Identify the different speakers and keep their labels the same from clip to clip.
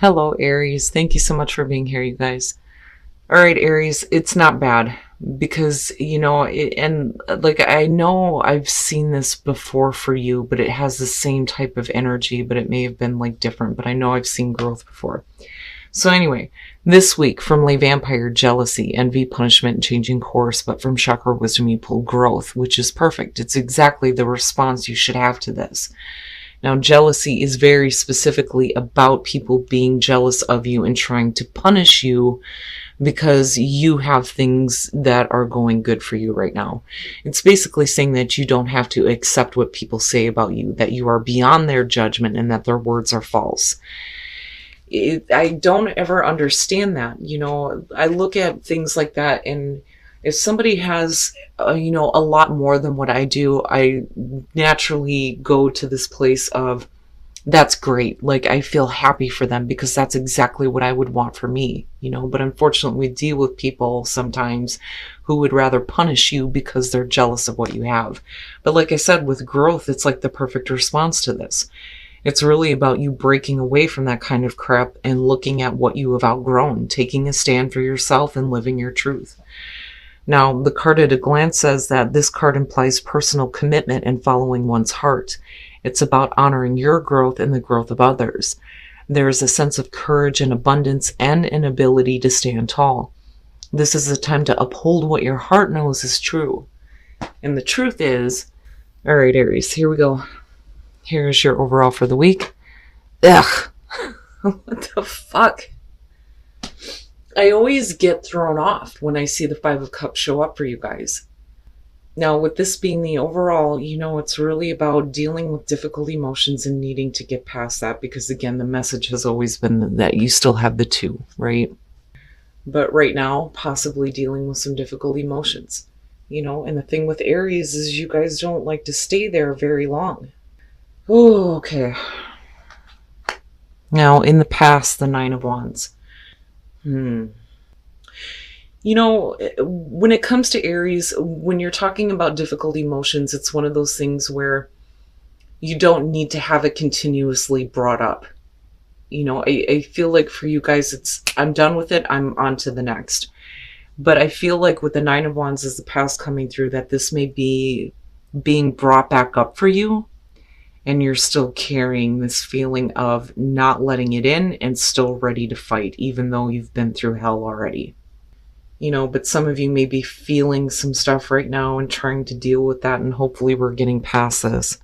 Speaker 1: Hello, Aries. Thank you so much for being here, you guys. All right, Aries, it's not bad because, I know I've seen this before for you, but it has the same type of energy, but it may have been like different, but I know I've seen growth before. So, anyway, this week from Lay Vampire, jealousy, envy, punishment, and changing course, but from Chakra Wisdom, you pull growth, which is perfect. It's exactly the response you should have to this. Now, jealousy is very specifically about people being jealous of you and trying to punish you because you have things that are going good for you right now. It's basically saying that you don't have to accept what people say about you, that you are beyond their judgment and that their words are false. I don't ever understand that. I look at things like that, and if somebody has, a lot more than what I do, I naturally go to this place of, that's great. Like, I feel happy for them because that's exactly what I would want for me, but unfortunately we deal with people sometimes who would rather punish you because they're jealous of what you have. But like I said, with growth, it's like the perfect response to this. It's really about you breaking away from that kind of crap and looking at what you have outgrown, taking a stand for yourself and living your truth. Now, the card at a glance says that this card implies personal commitment and following one's heart. It's about honoring your growth and the growth of others. There is a sense of courage and abundance and an ability to stand tall. This is a time to uphold what your heart knows is true. And the truth is, all right, Aries, here we go. Here's your overall for the week. Ugh. What the fuck? I always get thrown off when I see the Five of Cups show up for you guys. Now, with this being the overall, it's really about dealing with difficult emotions and needing to get past that because, again, the message has always been that you still have the two, right? But right now, possibly dealing with some difficult emotions, and the thing with Aries is you guys don't like to stay there very long. Oh, okay. Now, in the past, the Nine of Wands. When it comes to Aries, when you're talking about difficult emotions, it's one of those things where you don't need to have it continuously brought up. I feel like for you guys, I'm done with it. I'm on to the next. But I feel like with the Nine of Wands as the past coming through, that this may be being brought back up for you. And you're still carrying this feeling of not letting it in and still ready to fight, even though you've been through hell already. But some of you may be feeling some stuff right now and trying to deal with that, and hopefully we're getting past this.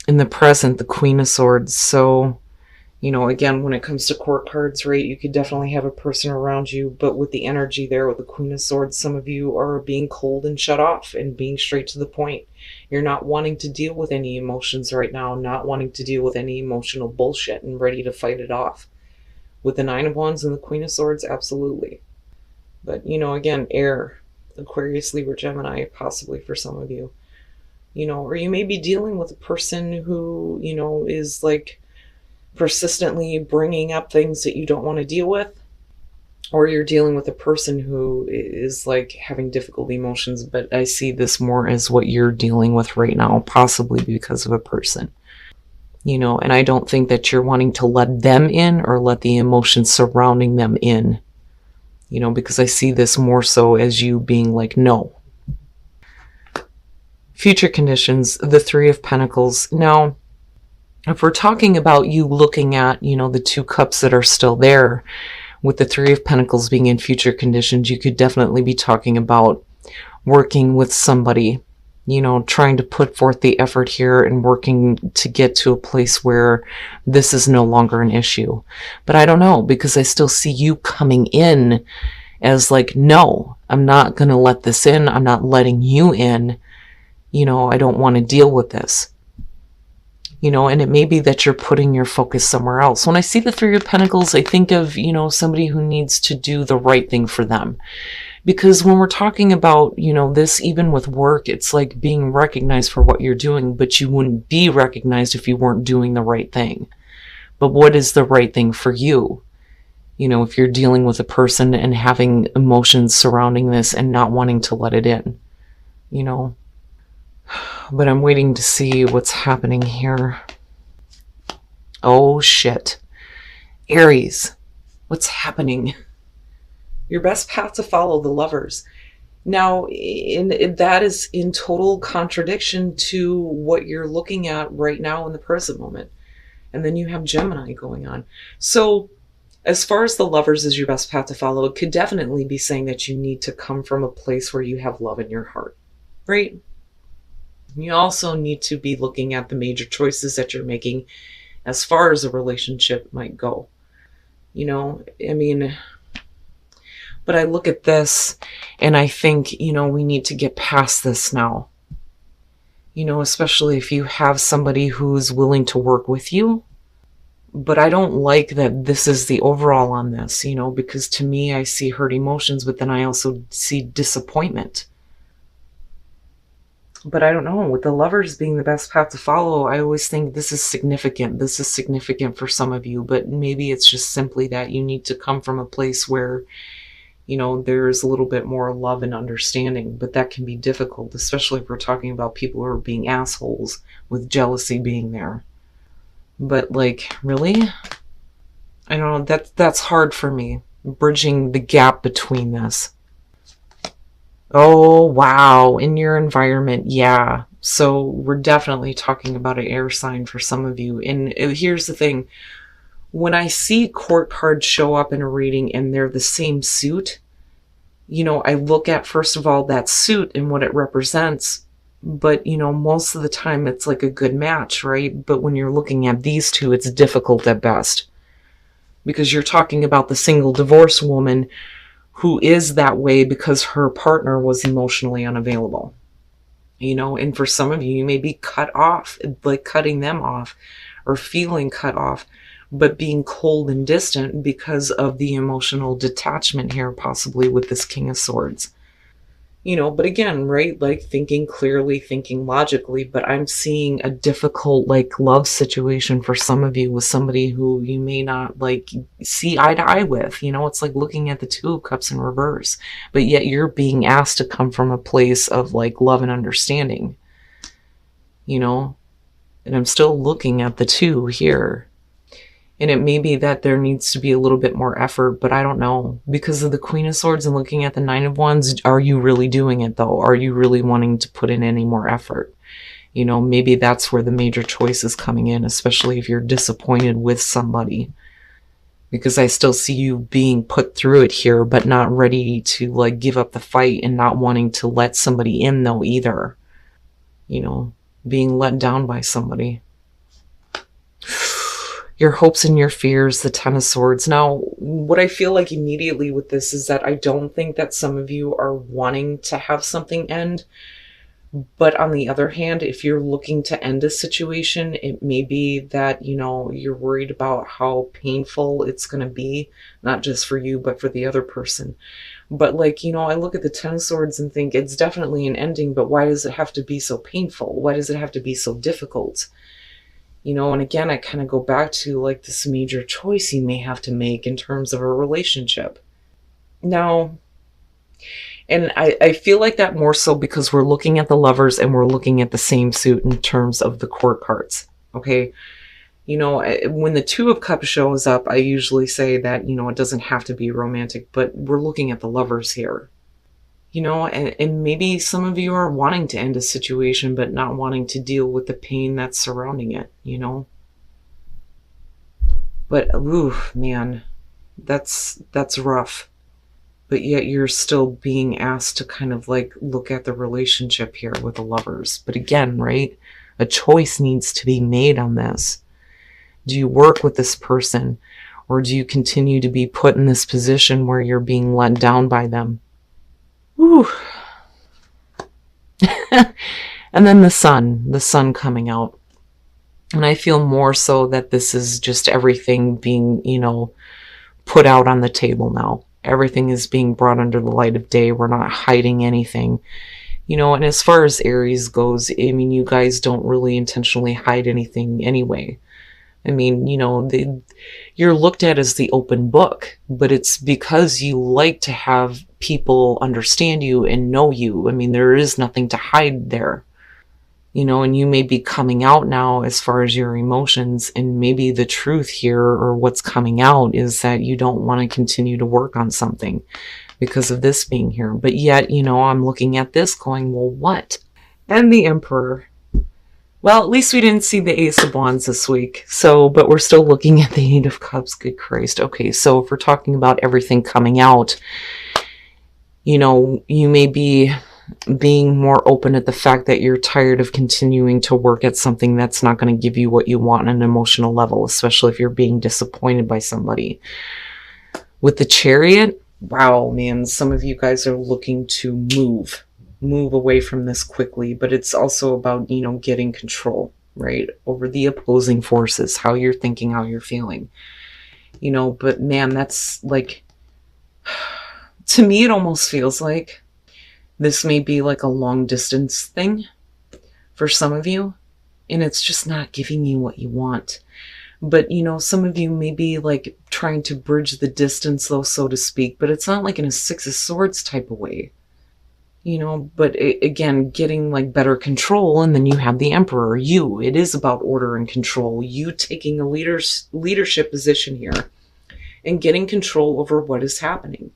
Speaker 1: In the present, the Queen of Swords. So, again, when it comes to court cards, right, you could definitely have a person around you, but with the energy there with the Queen of Swords, some of you are being cold and shut off and being straight to the point. You're not wanting to deal with any emotions right now, not wanting to deal with any emotional bullshit and ready to fight it off. With the Nine of Wands and the Queen of Swords, absolutely. But, again, air, Aquarius, Libra, Gemini, possibly for some of you. Or you may be dealing with a person who, is like persistently bringing up things that you don't want to deal with. Or you're dealing with a person who is like having difficult emotions, but I see this more as what you're dealing with right now, possibly because of a person. And I don't think that you're wanting to let them in or let the emotions surrounding them in, because I see this more so as you being like, no. Future conditions, the Three of Pentacles. Now, if we're talking about you looking at, the two cups that are still there, with the Three of Pentacles being in future conditions, you could definitely be talking about working with somebody, trying to put forth the effort here and working to get to a place where this is no longer an issue. But I don't know, because I still see you coming in as like, no, I'm not going to let this in. I'm not letting you in. I don't want to deal with this. And it may be that you're putting your focus somewhere else. When I see the Three of Pentacles, I think of, somebody who needs to do the right thing for them. Because when we're talking about, this, even with work, it's like being recognized for what you're doing, but you wouldn't be recognized if you weren't doing the right thing. But what is the right thing for you? If you're dealing with a person and having emotions surrounding this and not wanting to let it in, But I'm waiting to see what's happening here. Oh, shit. Aries, what's happening? Your best path to follow, the Lovers. Now, that is in total contradiction to what you're looking at right now in the present moment. And then you have Gemini going on. So, as far as the Lovers is your best path to follow, it could definitely be saying that you need to come from a place where you have love in your heart, right? You also need to be looking at the major choices that you're making as far as a relationship might go. You know, I mean, but I look at this and I think, we need to get past this now. Especially if you have somebody who's willing to work with you. But I don't like that this is the overall on this, because to me, I see hurt emotions, but then I also see disappointment. But I don't know, with the Lovers being the best path to follow, I always think this is significant. This is significant for some of you, but maybe it's just simply that you need to come from a place where, there's a little bit more love and understanding, but that can be difficult, especially if we're talking about people who are being assholes with jealousy being there. But really? I don't know, that's hard for me, bridging the gap between this. Oh, wow, in your environment, yeah. So we're definitely talking about an air sign for some of you. And here's the thing. When I see court cards show up in a reading and they're the same suit, I look at, first of all, that suit and what it represents. But, most of the time it's like a good match, right? But when you're looking at these two, it's difficult at best. Because you're talking about the single divorced woman who is that way because her partner was emotionally unavailable. And for some of you, you may be cut off, like cutting them off or feeling cut off, but being cold and distant because of the emotional detachment here, possibly with this King of Swords. But again, right, like thinking clearly, thinking logically, but I'm seeing a difficult, love situation for some of you with somebody who you may not, see eye to eye with. It's like looking at the Two of Cups in reverse, but yet you're being asked to come from a place of, love and understanding, and I'm still looking at the two here. And it may be that there needs to be a little bit more effort, but I don't know. Because of the Queen of Swords and looking at the Nine of Wands, are you really doing it though? Are you really wanting to put in any more effort? Maybe that's where the major choice is coming in, especially if you're disappointed with somebody. Because I still see you being put through it here, but not ready to give up the fight and not wanting to let somebody in though either. Being let down by somebody. Your hopes and your fears, the Ten of Swords. Now, what I feel like immediately with this is that I don't think that some of you are wanting to have something end. But on the other hand, if you're looking to end a situation, it may be that, you're worried about how painful it's going to be, not just for you, but for the other person. But I look at the Ten of Swords and think it's definitely an ending, but why does it have to be so painful? Why does it have to be so difficult? And again, I kind of go back to this major choice you may have to make in terms of a relationship. Now, and I feel like that more so because we're looking at the Lovers and we're looking at the same suit in terms of the court cards. Okay. When the Two of Cups shows up, I usually say that, it doesn't have to be romantic, but we're looking at the Lovers here. And maybe some of you are wanting to end a situation, but not wanting to deal with the pain that's surrounding it, But, ooh, man, that's rough. But yet you're still being asked to kind of look at the relationship here with the Lovers. But again, right, a choice needs to be made on this. Do you work with this person, or do you continue to be put in this position where you're being let down by them? Ooh. And then the sun coming out. And I feel more so that this is just everything being, put out on the table now. Everything is being brought under the light of day. We're not hiding anything. And as far as Aries goes, I mean, you guys don't really intentionally hide anything anyway. I mean, you're looked at as the open book, but it's because you like to have people understand you and know you. I mean, there is nothing to hide there. And you may be coming out now as far as your emotions, and maybe the truth here, or what's coming out, is that you don't want to continue to work on something because of this being here. But yet, I'm looking at this going, well, what? And the Emperor. Well, at least we didn't see the Ace of Wands this week. But we're still looking at the Eight of Cups. Good Christ. Okay, so if we're talking about everything coming out, you may be being more open at the fact that you're tired of continuing to work at something that's not going to give you what you want on an emotional level, especially if you're being disappointed by somebody. With the Chariot, wow, man, some of you guys are looking to move away from this quickly, but it's also about, getting control, right, over the opposing forces, how you're thinking, how you're feeling, but man, that's like, to me, it almost feels like this may be like a long distance thing for some of you, and it's just not giving you what you want. But, some of you may be like trying to bridge the distance, though, so to speak, but it's not like in a Six of Swords type of way, but again, getting like better control. And then you have the Emperor. It is about order and control. You taking a leadership position here and getting control over what is happening.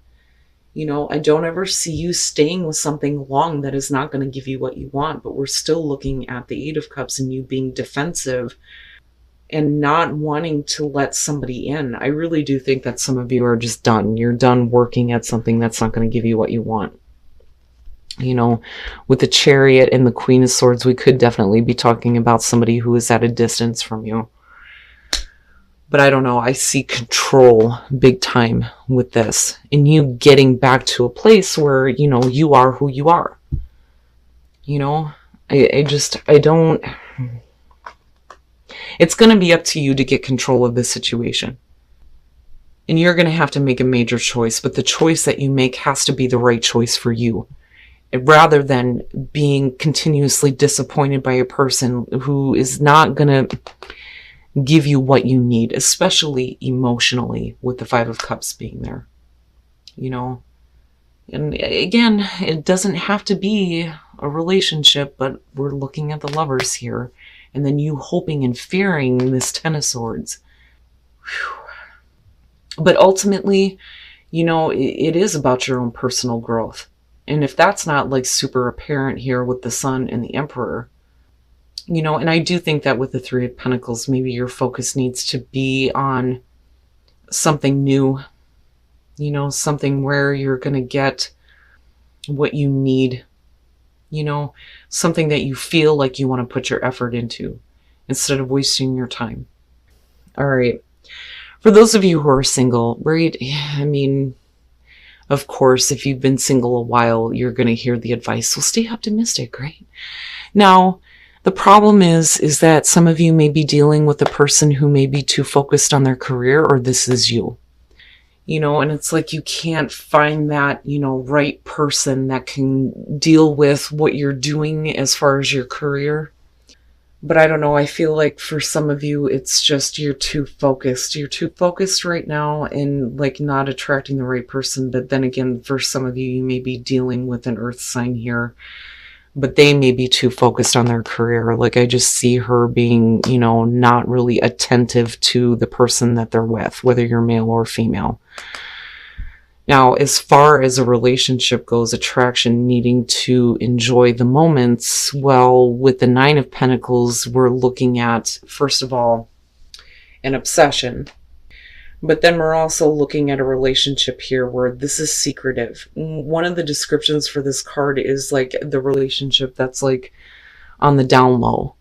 Speaker 1: I don't ever see you staying with something long that is not going to give you what you want, but we're still looking at the Eight of Cups and you being defensive and not wanting to let somebody in. I really do think that some of you are just done. You're done working at something that's not going to give you what you want. With the Chariot and the Queen of Swords, we could definitely be talking about somebody who is at a distance from you. But I don't know, I see control big time with this. And you getting back to a place where, you are who you are. I don't... It's going to be up to you to get control of this situation. And you're going to have to make a major choice, but the choice that you make has to be the right choice for you. Rather than being continuously disappointed by a person who is not going to give you what you need, especially emotionally, with the Five of Cups being there. And again, it doesn't have to be a relationship, but we're looking at the Lovers here. And then you hoping and fearing this Ten of Swords. Whew. But ultimately, it is about your own personal growth. And if that's not like super apparent here with the Sun and the Emperor, and I do think that with the Three of Pentacles, maybe your focus needs to be on something new, something where you're going to get what you need, something that you feel like you want to put your effort into instead of wasting your time. All right. For those of you who are single, right? I mean, of course, if you've been single a while, you're going to hear the advice, well, stay optimistic, right? Now, the problem is that some of you may be dealing with a person who may be too focused on their career, or this is you. And it's like you can't find that, right person that can deal with what you're doing as far as your career. But I don't know, I feel like for some of you, it's just you're too focused. You're too focused right now and like not attracting the right person. But then again, for some of you, you may be dealing with an earth sign here, but they may be too focused on their career. Like I just see her being, not really attentive to the person that they're with, whether you're male or female. Now, as far as a relationship goes, attraction, needing to enjoy the moments, well, with the Nine of Pentacles, we're looking at, first of all, an obsession. But then we're also looking at a relationship here where this is secretive. One of the descriptions for this card is like the relationship that's like on the down low.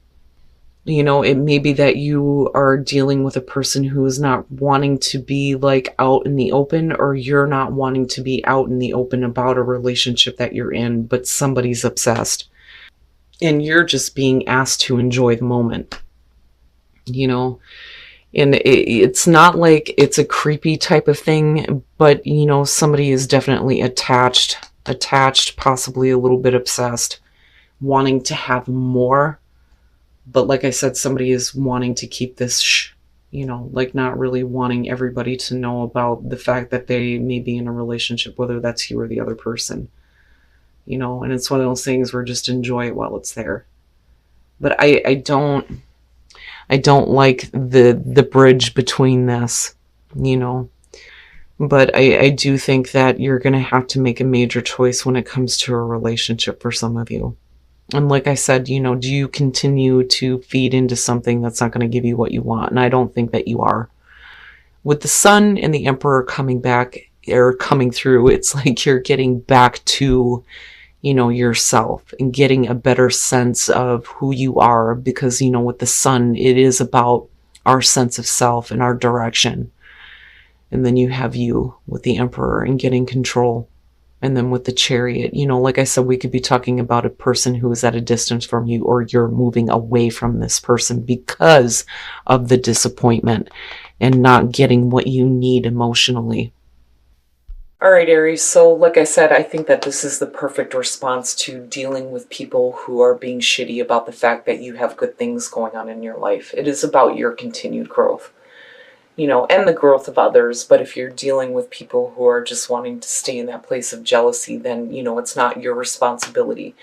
Speaker 1: It may be that you are dealing with a person who is not wanting to be like out in the open, or you're not wanting to be out in the open about a relationship that you're in, but somebody's obsessed. And you're just being asked to enjoy the moment. And it's not like it's a creepy type of thing, but, somebody is definitely attached, possibly a little bit obsessed, wanting to have more. But like I said, somebody is wanting to keep this, like not really wanting everybody to know about the fact that they may be in a relationship, whether that's you or the other person. And it's one of those things where just enjoy it while it's there. But I don't like the bridge between this, you know. But I do think that you're going to have to make a major choice when it comes to a relationship for some of you. And like I said, do you continue to feed into something that's not going to give you what you want? And I don't think that you are. With the Sun and the Emperor coming back or coming through, it's like you're getting back to, yourself and getting a better sense of who you are because, with the Sun, it is about our sense of self and our direction. And then you have you with the Emperor and getting control. And then with the Chariot, like I said, we could be talking about a person who is at a distance from you, or you're moving away from this person because of the disappointment and not getting what you need emotionally. All right, Aries. So, like I said, I think that this is the perfect response to dealing with people who are being shitty about the fact that you have good things going on in your life. It is about your continued growth, and the growth of others. But if you're dealing with people who are just wanting to stay in that place of jealousy, then, it's not your responsibility.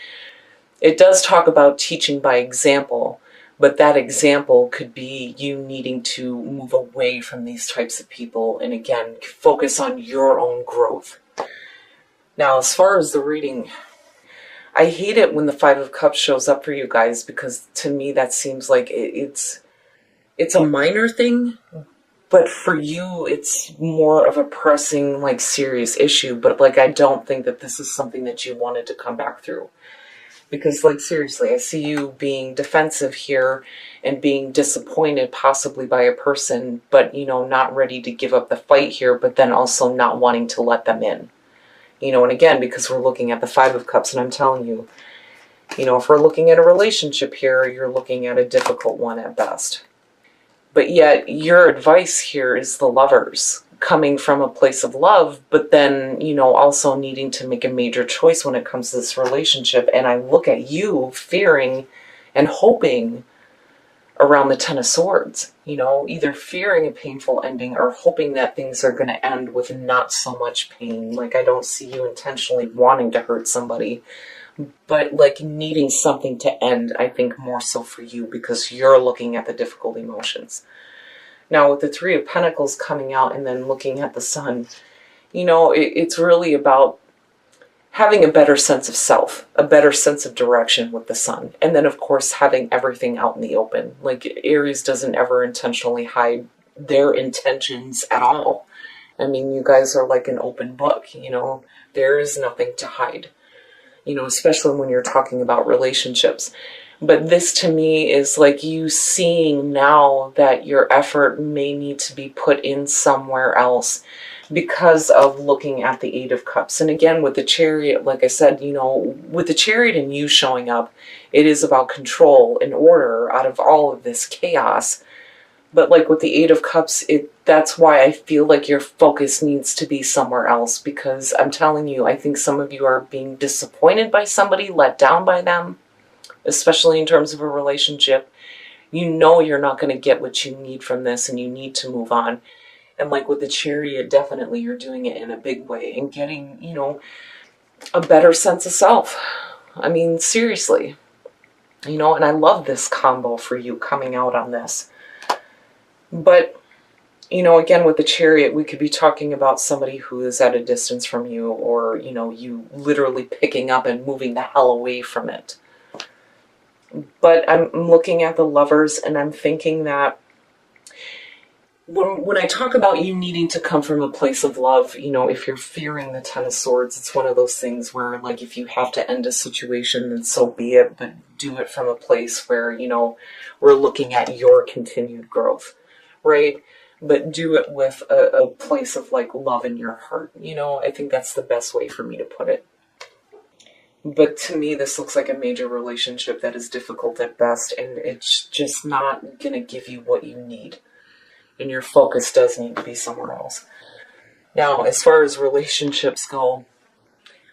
Speaker 1: It does talk about teaching by example, but that example could be you needing to move away from these types of people and, again, focus on your own growth. Now, as far as the reading, I hate it when the Five of Cups shows up for you guys because to me that seems like it's a minor thing, but for you it's more of a pressing, like, serious issue. But, like, I don't think that this is something that you wanted to come back through. Because, like, seriously, I see you being defensive here and being disappointed possibly by a person, but, not ready to give up the fight here, but then also not wanting to let them in. And again, because we're looking at the Five of Cups, and I'm telling you, if we're looking at a relationship here, you're looking at a difficult one at best. But yet, your advice here is the Lovers, coming from a place of love, but then, also needing to make a major choice when it comes to this relationship. And I look at you fearing and hoping around the Ten of Swords, either fearing a painful ending or hoping that things are going to end with not so much pain. Like, I don't see you intentionally wanting to hurt somebody, but, like, needing something to end, I think, more so for you because you're looking at the difficult emotions. Now, with the Three of Pentacles coming out and then looking at the Sun, it's really about having a better sense of self, a better sense of direction with the Sun. And then, of course, having everything out in the open. Like, Aries doesn't ever intentionally hide their intentions at all. I mean, you guys are like an open book, there is nothing to hide, especially when you're talking about relationships. But this to me is like you seeing now that your effort may need to be put in somewhere else because of looking at the Eight of Cups. And again, with the Chariot, like I said, with the Chariot and you showing up, it is about control and order out of all of this chaos. But like with the Eight of Cups, that's why I feel like your focus needs to be somewhere else, because I'm telling you, I think some of you are being disappointed by somebody, let down by them, especially in terms of a relationship. You're not going to get what you need from this and you need to move on. And like with the Chariot, definitely you're doing it in a big way and getting, a better sense of self. I mean, seriously, and I love this combo for you coming out on this. But, again, with the Chariot, we could be talking about somebody who is at a distance from you, or, you literally picking up and moving the hell away from it. But I'm looking at the Lovers and I'm thinking that when I talk about you needing to come from a place of love, if you're fearing the Ten of Swords, it's one of those things where, like, if you have to end a situation, then so be it, but do it from a place where, we're looking at your continued growth, right? But do it with a place of, like, love in your heart. I think that's the best way for me to put it. But to me, this looks like a major relationship that is difficult at best, and it's just not going to give you what you need. And your focus does need to be somewhere else. Now, as far as relationships go,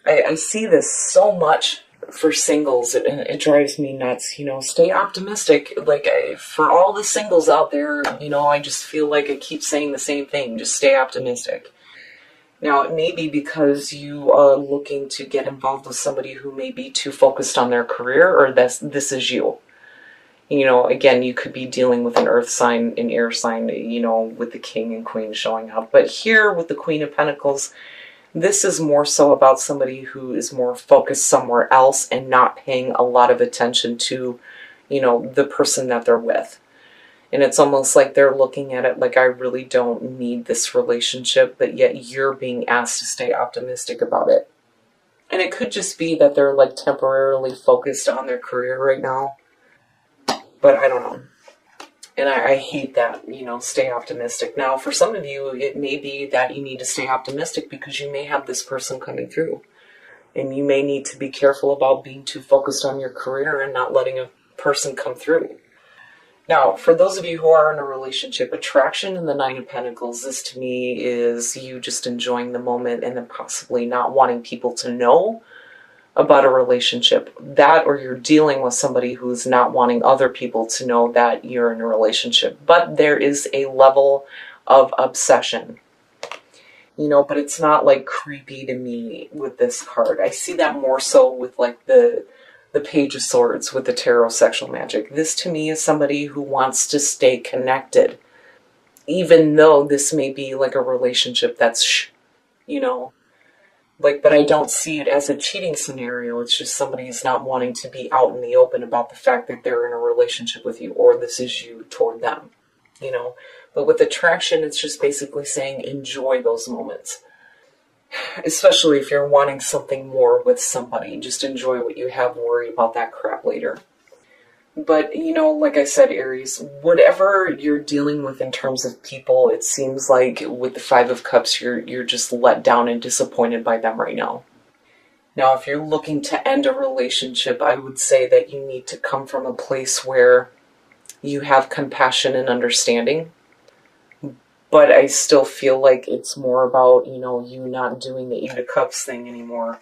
Speaker 1: I see this so much for singles. It drives me nuts. Stay optimistic. Like, for all the singles out there, I just feel like I keep saying the same thing. Just stay optimistic. Now, it may be because you are looking to get involved with somebody who may be too focused on their career, or this is you. You know, again, you could be dealing with an earth sign, an air sign, you know, with the king and queen showing up. But here with the Queen of Pentacles, this is more so about somebody who is more focused somewhere else and not paying a lot of attention to, you know, the person that they're with. And it's almost like they're looking at it like, I really don't need this relationship, but yet you're being asked to stay optimistic about it. And it could just be that they're like temporarily focused on their career right now, but I don't know. And I hate that, you know, stay optimistic. Now, for some of you, it may be that you need to stay optimistic because you may have this person coming through. And you may need to be careful about being too focused on your career and not letting a person come through. Now, for those of you who are in a relationship, attraction in the Nine of Pentacles, this to me is you just enjoying the moment and then possibly not wanting people to know about a relationship. That, or you're dealing with somebody who's not wanting other people to know that you're in a relationship. But there is a level of obsession, you know, but it's not like creepy to me with this card. I see that more so with like the Page of Swords with the tarot sexual magic. This to me is somebody who wants to stay connected, even though this may be like a relationship that's, you know, like, but I don't see it as a cheating scenario. It's just somebody is not wanting to be out in the open about the fact that they're in a relationship with you, or this is you toward them, you know. But with attraction, it's just basically saying enjoy those moments. Especially if you're wanting something more with somebody. Just enjoy what you have, worry about that crap later. But, you know, like I said, Aries, whatever you're dealing with in terms of people, it seems like with the Five of Cups, you're just let down and disappointed by them right now. Now, if you're looking to end a relationship, I would say that you need to come from a place where you have compassion and understanding. But I still feel like it's more about, you know, you not doing the Eight of Cups thing anymore.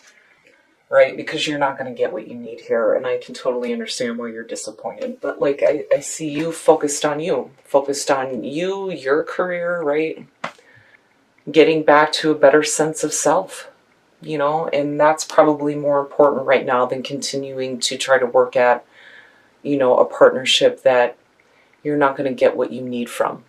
Speaker 1: Right? Because you're not going to get what you need here. And I can totally understand why you're disappointed. But like, I see you focused on you. Focused on you, your career, right? Getting back to a better sense of self, you know? And that's probably more important right now than continuing to try to work at, you know, a partnership that you're not going to get what you need from.